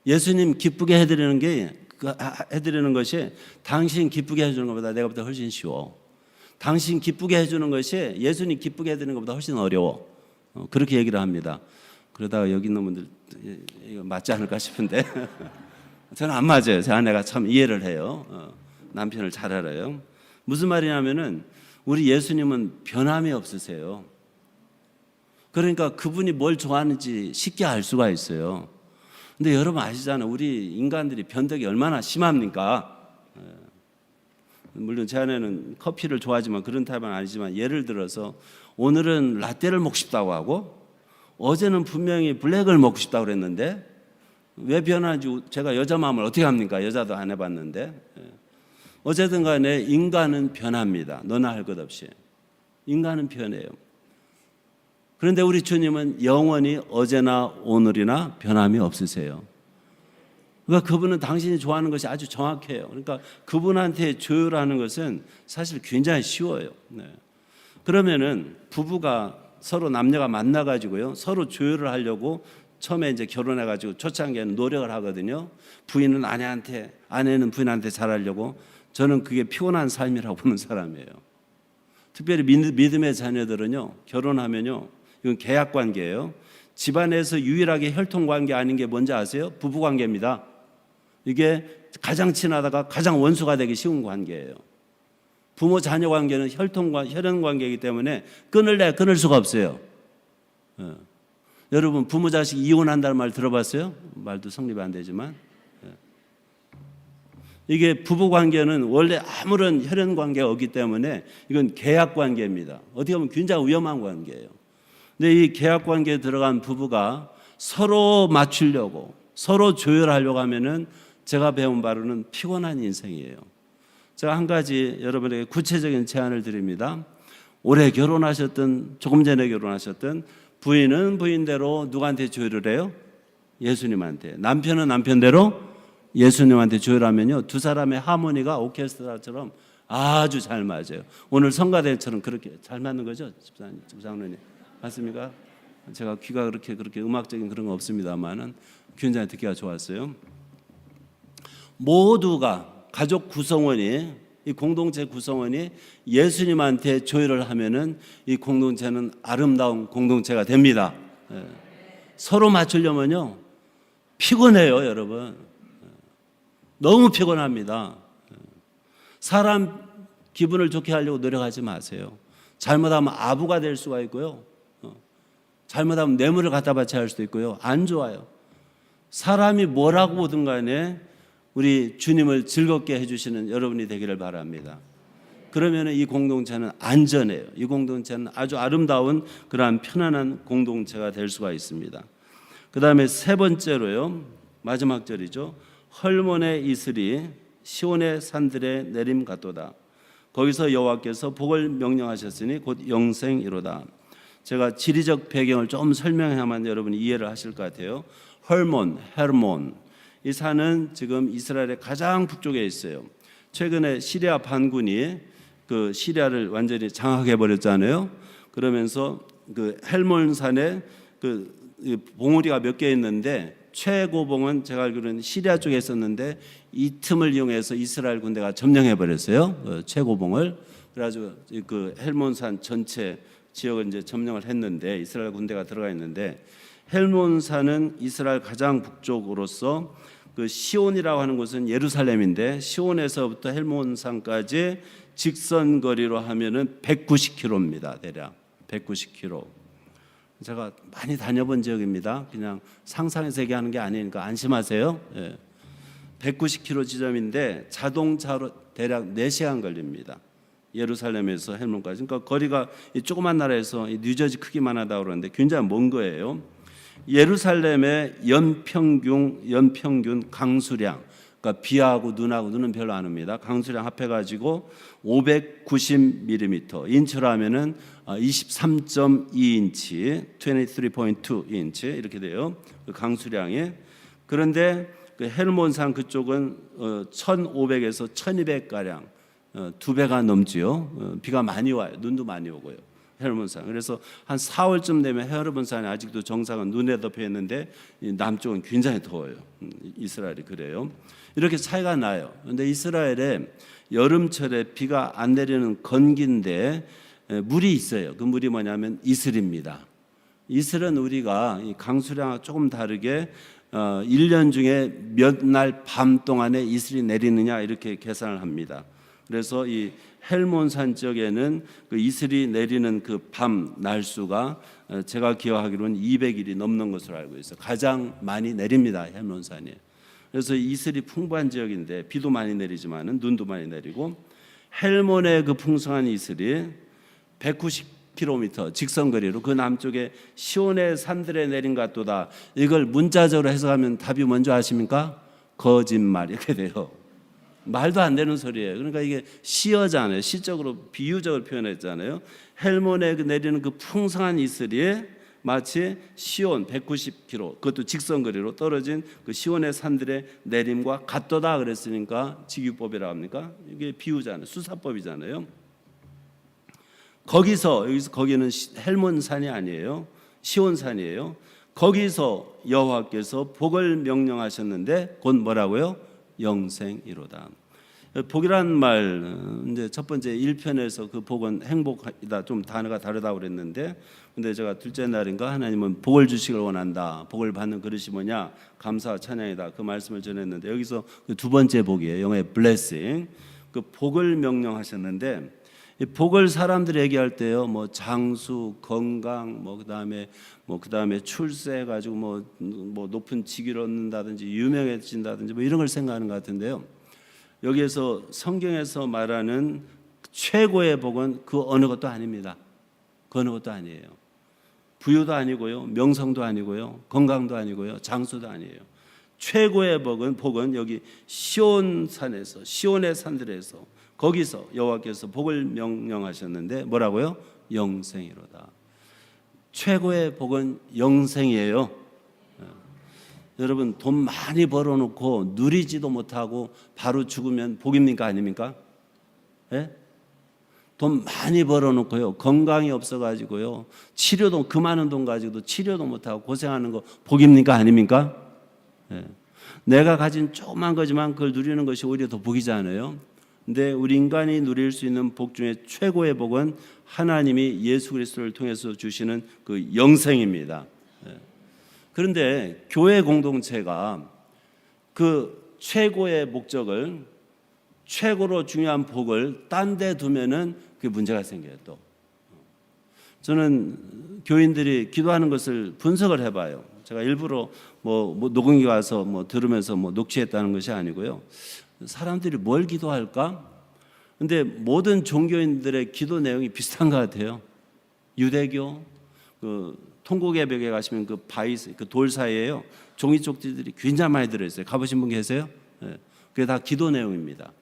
예수님 기쁘게 해드리는 것이 당신 기쁘게 해주는 것보다 내가 볼 때 훨씬 쉬워. 당신 기쁘게 해주는 것이 예수님 기쁘게 해드리는 것보다 훨씬 어려워. 그렇게 얘기를 합니다. 그러다가 여기 있는 분들 이거 맞지 않을까 싶은데 저는 안 맞아요. 제 아내가 참 이해를 해요. 남편을 잘 알아요. 무슨 말이냐면은 우리 예수님은 변함이 없으세요. 그러니까 그분이 뭘 좋아하는지 쉽게 알 수가 있어요. 근데 여러분 아시잖아요. 우리 인간들이 변덕이 얼마나 심합니까? 물론 제 아내는 커피를 좋아하지만 그런 타입은 아니지만, 예를 들어서 오늘은 라떼를 먹고 싶다고 하고 어제는 분명히 블랙을 먹고 싶다고 그랬는데 왜 변하는지 제가 여자 마음을 어떻게 합니까? 여자도 안 해봤는데. 어쨌든 간에 인간은 변합니다. 너나 할 것 없이. 인간은 변해요. 그런데 우리 주님은 영원히 어제나 오늘이나 변함이 없으세요. 그러니까 그분은 당신이 좋아하는 것이 아주 정확해요. 그러니까 그분한테 조율하는 것은 사실 굉장히 쉬워요. 그러면은 부부가 서로 남녀가 만나가지고요, 서로 조율을 하려고 처음에 이제 결혼해가지고 초창기에는 노력을 하거든요. 부인은 아내한테, 아내는 부인한테 잘하려고. 저는 그게 피곤한 삶이라고 보는 사람이에요. 특별히 믿음의 자녀들은요, 결혼하면요, 이건 계약 관계예요. 집안에서 유일하게 혈통 관계 아닌 게 뭔지 아세요? 부부 관계입니다. 이게 가장 친하다가 가장 원수가 되기 쉬운 관계예요. 부모 자녀 관계는 혈연 관계이기 때문에 끊을 수가 없어요. 여러분 부모 자식 이혼한다는 말 들어봤어요? 말도 성립이 안 되지만, 이게 부부 관계는 원래 아무런 혈연 관계가 없기 때문에 이건 계약 관계입니다. 어떻게 보면 굉장히 위험한 관계예요. 근데 이 계약 관계에 들어간 부부가 서로 맞추려고, 서로 조율하려고 하면은 제가 배운 바로는 피곤한 인생이에요. 제가 한 가지 여러분에게 구체적인 제안을 드립니다. 올해 결혼하셨든 조금 전에 결혼하셨든 부인은 부인대로 누구한테 조율을 해요? 예수님한테. 남편은 남편대로 예수님한테 조율하면요, 두 사람의 하모니가 오케스트라처럼 아주 잘 맞아요. 오늘 성가대처럼 그렇게 잘 맞는 거죠, 집사님? 맞습니까? 제가 귀가 그렇게 음악적인 그런 거 없습니다만은 굉장히 듣기가 좋았어요. 모두가 가족 구성원이, 이 공동체 구성원이 예수님한테 조율을 하면은 이 공동체는 아름다운 공동체가 됩니다. 서로 맞추려면요 피곤해요, 여러분. 너무 피곤합니다. 사람 기분을 좋게 하려고 노력하지 마세요. 잘못하면 아부가 될 수가 있고요, 잘못하면 뇌물을 갖다 바쳐야 할 수도 있고요. 안 좋아요. 사람이 뭐라고 보든 간에 우리 주님을 즐겁게 해주시는 여러분이 되기를 바랍니다. 그러면 이 공동체는 안전해요. 이 공동체는 아주 아름다운 그러한 편안한 공동체가 될 수가 있습니다. 그 다음에 세 번째로요, 마지막 절이죠. 헐몬의 이슬이 시온의 산들에 내림 같도다. 거기서 여호와께서 복을 명령하셨으니 곧 영생이로다. 제가 지리적 배경을 좀 설명해야만 여러분이 이해를 하실 것 같아요. 헬몬, 이 산은 지금 이스라엘의 가장 북쪽에 있어요. 최근에 시리아 반군이 그 시리아를 완전히 장악해 버렸잖아요. 그러면서 그 헬몬 산에 그 봉우리가 몇 개 있는데 최고봉은 제가 알기로는 시리아 쪽에 있었는데 이 틈을 이용해서 이스라엘 군대가 점령해 버렸어요. 그 최고봉을. 그래가지고 그 헬몬산 전체 지역을 이제 점령을 했는데 이스라엘 군대가 들어가 있는데, 헬몬산은 이스라엘 가장 북쪽으로서 그 시온이라고 하는 곳은 예루살렘인데 시온에서부터 헬몬산까지 직선 거리로 하면은 190km입니다. 대략 190km. 제가 많이 다녀본 지역입니다. 그냥 상상해서 얘기하는 게 아니니까 안심하세요. 예. 190km 지점인데 자동차로 대략 4시간 걸립니다. 예루살렘에서 헬몬까지. 그러니까 거리가 이 조그만 나라에서 이 뉴저지 크기만 하다고 그러는데 굉장히 먼 거예요. 예루살렘의 연평균 강수량, 그러니까 비하고 눈은 별로 안 옵니다. 강수량 합해가지고 590mm, 인치로 하면은 23.2인치, 23.2인치 이렇게 돼요. 그 강수량이. 그런데 그 헬몬산 그쪽은 1,500에서 1,200 가량, 2배가 넘지요. 비가 많이 와요. 눈도 많이 오고요. 헬몬산. 그래서 한 4월쯤 되면 헬몬산이 아직도 정상은 눈에 덮여 있는데 남쪽은 굉장히 더워요. 이스라엘이 그래요. 이렇게 차이가 나요. 그런데 이스라엘에 여름철에 비가 안 내리는 건기인데 물이 있어요. 그 물이 뭐냐면 이슬입니다. 이슬은 우리가 강수량과 조금 다르게 1년 중에 몇 날 밤 동안에 이슬이 내리느냐 이렇게 계산을 합니다. 그래서 이 헬몬산 지역에는 그 이슬이 내리는 그 밤 날수가 제가 기억하기로는 200일이 넘는 것으로 알고 있어요. 가장 많이 내립니다. 헬몬산이. 그래서 이슬이 풍부한 지역인데 비도 많이 내리지만은 눈도 많이 내리고 헬몬의 그 풍성한 이슬이 190km 직선거리로 그 남쪽에 시온의 산들에 내린 것 같도다. 이걸 문자적으로 해석하면 답이 뭔지 아십니까? 거짓말 이렇게 돼요. 말도 안 되는 소리예요. 그러니까 이게 시어잖아요. 시적으로 비유적으로 표현했잖아요. 헬몬에 내리는 그 풍성한 이슬이 마치 시온 190km 그것도 직선거리로 떨어진 그 시온의 산들의 내림과 같도다 그랬으니까 직유법이라고 합니까? 이게 비유잖아요. 수사법이잖아요. 거기는 헬몬산이 아니에요. 시온산이에요. 거기서 여호와께서 복을 명령하셨는데 곧 뭐라고요? 영생이로다. 복이란 말 이제 첫 번째 1편에서 그 복은 행복이다 좀 단어가 다르다고 그랬는데 근데 제가 둘째 날인가 하나님은 복을 주시길 원한다. 복을 받는 그릇이 뭐냐? 감사와 찬양이다. 그 말씀을 전했는데 여기서 그 두 번째 복이에요. 영어의 blessing. 그 복을 명령하셨는데 이 복을 사람들이 얘기할 때요. 뭐 장수, 건강, 그다음에 출세 가지고 뭐 높은 직위를 얻는다든지 유명해진다든지 뭐 이런 걸 생각하는 것 같은데요. 여기에서 성경에서 말하는 최고의 복은 그 어느 것도 아닙니다. 그 어느 것도 아니에요. 부유도 아니고요, 명성도 아니고요, 건강도 아니고요, 장수도 아니에요. 최고의 복은 여기 시온산에서, 시온의 산들에서 거기서 여호와께서 복을 명령하셨는데 뭐라고요? 영생이로다. 최고의 복은 영생이에요. 여러분 돈 많이 벌어놓고 누리지도 못하고 바로 죽으면 복입니까 아닙니까? 예? 돈 많이 벌어놓고요 건강이 없어가지고요 치료도 그 많은 돈 가지고도 치료도 못하고 고생하는 거 복입니까 아닙니까? 예. 내가 가진 조그만 거지만 그걸 누리는 것이 오히려 더 복이잖아요. 근데 우리 인간이 누릴 수 있는 복 중에 최고의 복은 하나님이 예수 그리스도를 통해서 주시는 그 영생입니다. 그런데 교회 공동체가 그 최고의 목적을 최고로 중요한 복을 딴 데 두면은 그게 문제가 생겨요. 또 저는 교인들이 기도하는 것을 분석을 해봐요. 제가 일부러 뭐 녹음기 와서 들으면서 녹취했다는 것이 아니고요. 사람들이 뭘 기도할까? 근데 모든 종교인들의 기도 내용이 비슷한 것 같아요. 유대교 그 통곡예배에 가시면 그 바위 그 돌 사이에요. 종이 쪽지들이 굉장히 많이 들어있어요. 가보신 분 계세요? 네. 그게 다 기도 내용입니다.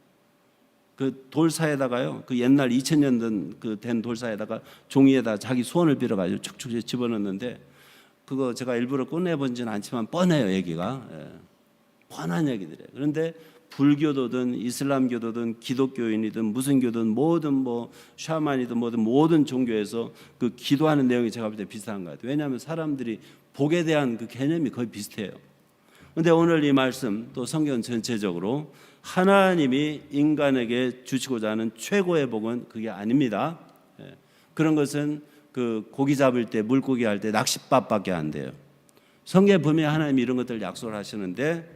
그 돌 사이에다가요. 그 옛날 2000년 된 돌 사이에다가 종이에다 자기 소원을 빌어가지고 축축 집어넣는데 그거 제가 일부러 꺼내본지는 않지만 뻔해요. 얘기가 뻔한 얘기들이에요. 그런데 불교도든 이슬람교도든 기독교인이든 무슨 교든 모든 샤만이든 모든 종교에서 그 기도하는 내용이 제가 볼 때 비슷한 것 같아요. 왜냐하면 사람들이 복에 대한 그 개념이 거의 비슷해요. 그런데 오늘 이 말씀 또 성경 전체적으로 하나님이 인간에게 주시고자 하는 최고의 복은 그게 아닙니다. 그런 것은 그 고기 잡을 때 물고기 할 때 낚싯밥밖에 안 돼요. 성경에 보면 하나님이 이런 것들 약속을 하시는데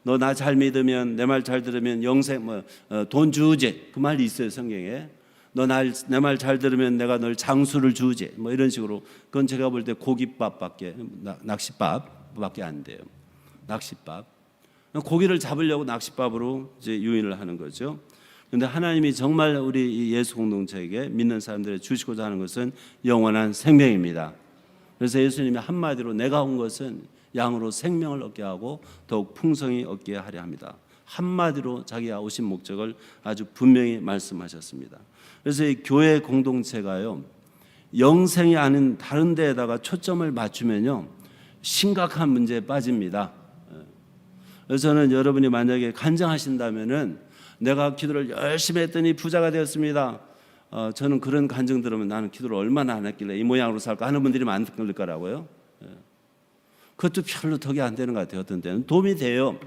너 나 잘 믿으면 내 말 잘 들으면 영생 돈 주제 그 말이 있어요 성경에. 너 내 말 잘 들으면 내가 널 장수를 주제 이런 식으로. 그건 제가 볼 때 고깃밥밖에 낚싯밥밖에 안 돼요. 낚싯밥. 고기를 잡으려고 낚싯밥으로 이제 유인을 하는 거죠. 그런데 하나님이 정말 우리 이 예수 공동체에게 믿는 사람들에 주시고자 하는 것은 영원한 생명입니다. 그래서 예수님이 한마디로 내가 온 것은 양으로 생명을 얻게 하고 더욱 풍성히 얻게 하려 합니다. 한마디로 자기가 오신 목적을 아주 분명히 말씀하셨습니다. 그래서 이 교회 공동체가요, 영생이 아닌 다른 데에다가 초점을 맞추면요 심각한 문제에 빠집니다. 그래서 저는 여러분이 만약에 간증하신다면은 내가 기도를 열심히 했더니 부자가 되었습니다. 저는 그런 간증 들으면 나는 기도를 얼마나 안 했길래 이 모양으로 살까 하는 분들이 많을 거라고요. 그것도 별로 덕이 안 되는 것 같아요. 어떤 때는 도움이 돼요.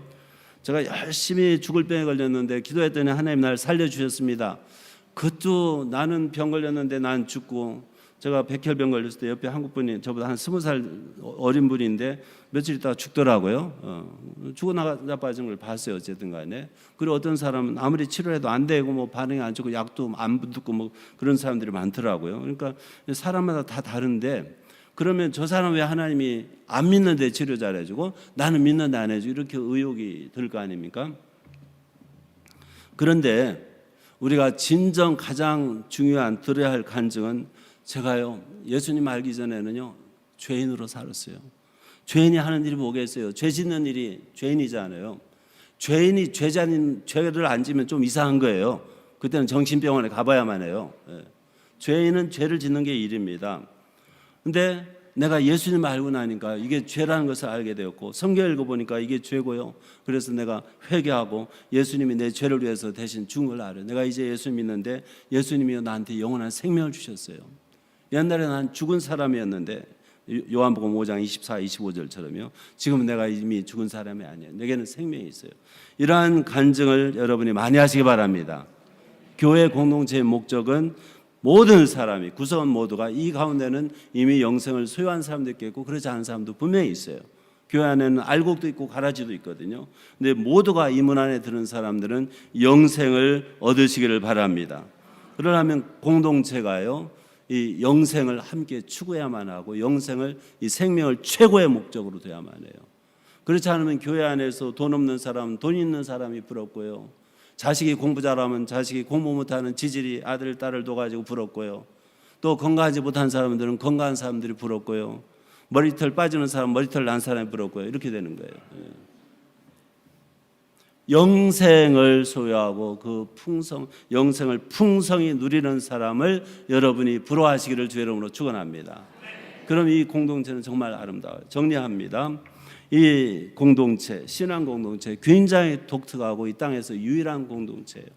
제가 열심히 죽을 병에 걸렸는데 기도했더니 하나님 날 살려주셨습니다. 그것도 나는 병 걸렸는데 난 죽고, 제가 백혈병 걸렸을 때 옆에 한국 분이 저보다 한 20살 어린 분인데 며칠 있다가 죽더라고요. 죽어 나빠진 걸 봤어요. 어쨌든 간에. 그리고 어떤 사람은 아무리 치료해도 안 되고 뭐 반응이 안 좋고 약도 안 듣고 뭐 그런 사람들이 많더라고요. 그러니까 사람마다 다 다른데, 그러면 저 사람 왜 하나님이 안 믿는데 치료 잘해주고 나는 믿는데 안 해주고 이렇게 의혹이 들 거 아닙니까? 그런데 우리가 진정 가장 중요한 들어야 할 간증은, 제가요 예수님 알기 전에는요 죄인으로 살았어요. 죄인이 하는 일이 뭐겠어요? 죄 짓는 일이 죄인이잖아요. 죄인이 죄를 안 지면 좀 이상한 거예요. 그때는 정신병원에 가봐야만 해요. 죄인은 죄를 짓는 게 일입니다. 근데 내가 예수님을 알고 나니까 이게 죄라는 것을 알게 되었고, 성경 읽어보니까 이게 죄고요. 그래서 내가 회개하고 예수님이 내 죄를 위해서 대신 죽은 걸 알아요. 내가 이제 예수 믿는데 예수님이 나한테 영원한 생명을 주셨어요. 옛날에 난 죽은 사람이었는데, 요한복음 5장 24, 25절처럼요. 지금은 내가 이미 죽은 사람이 아니에요. 내게는 생명이 있어요. 이러한 간증을 여러분이 많이 하시기 바랍니다. 교회 공동체의 목적은 모든 사람이, 구성원 모두가, 이 가운데는 이미 영생을 소유한 사람도 있겠고 그렇지 않은 사람도 분명히 있어요. 교회 안에는 알곡도 있고 가라지도 있거든요. 근데 모두가 이 문 안에 드는 사람들은 영생을 얻으시기를 바랍니다. 그러려면 공동체가요 이 영생을 함께 추구해야만 하고, 영생을, 이 생명을 최고의 목적으로 둬야만 해요. 그렇지 않으면 교회 안에서 돈 없는 사람, 돈 있는 사람이 부럽고요, 자식이 공부 잘하면 자식이 공부 못하는 지질이 아들, 딸을 둬가지고 부럽고요, 또 건강하지 못한 사람들은 건강한 사람들이 부럽고요, 머리털 빠지는 사람, 머리털 난 사람이 부럽고요. 이렇게 되는 거예요. 영생을 소유하고 그 영생을 풍성히 누리는 사람을 여러분이 부러워하시기를 주의 이름으로 축원합니다. 그럼 이 공동체는 정말 아름다워요. 정리합니다. 이 공동체, 신앙 공동체, 굉장히 독특하고 이 땅에서 유일한 공동체예요.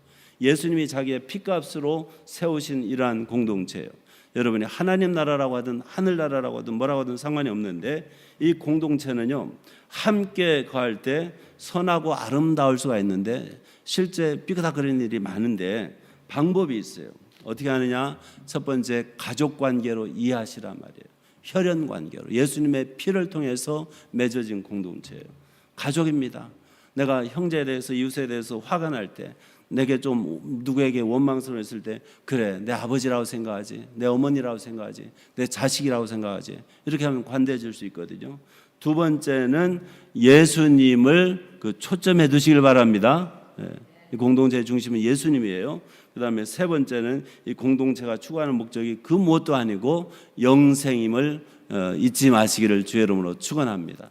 예수님이 자기의 피값으로 세우신 이러한 공동체예요. 여러분이 하나님 나라라고 하든 하늘나라라고 하든 뭐라고 하든 상관이 없는데, 이 공동체는요 함께 거할 때 선하고 아름다울 수가 있는데 실제 삐그덕거리는 일이 많은데 방법이 있어요. 어떻게 하느냐? 첫 번째, 가족관계로 이해하시란 말이에요. 혈연관계로 예수님의 피를 통해서 맺어진 공동체예요. 가족입니다. 내가 형제에 대해서, 이웃에 대해서 화가 날 때, 내게 좀 누구에게 원망스러웠을 때, 그래 내 아버지라고 생각하지, 내 어머니라고 생각하지, 내 자식이라고 생각하지, 이렇게 하면 관대해질 수 있거든요. 두 번째는 예수님을 초점해 두시길 바랍니다. 이 공동체의 중심은 예수님이에요. 그 다음에 세 번째는 이 공동체가 추구하는 목적이 그 무엇도 아니고 영생임을 잊지 마시기를 주의 이름으로 축원합니다.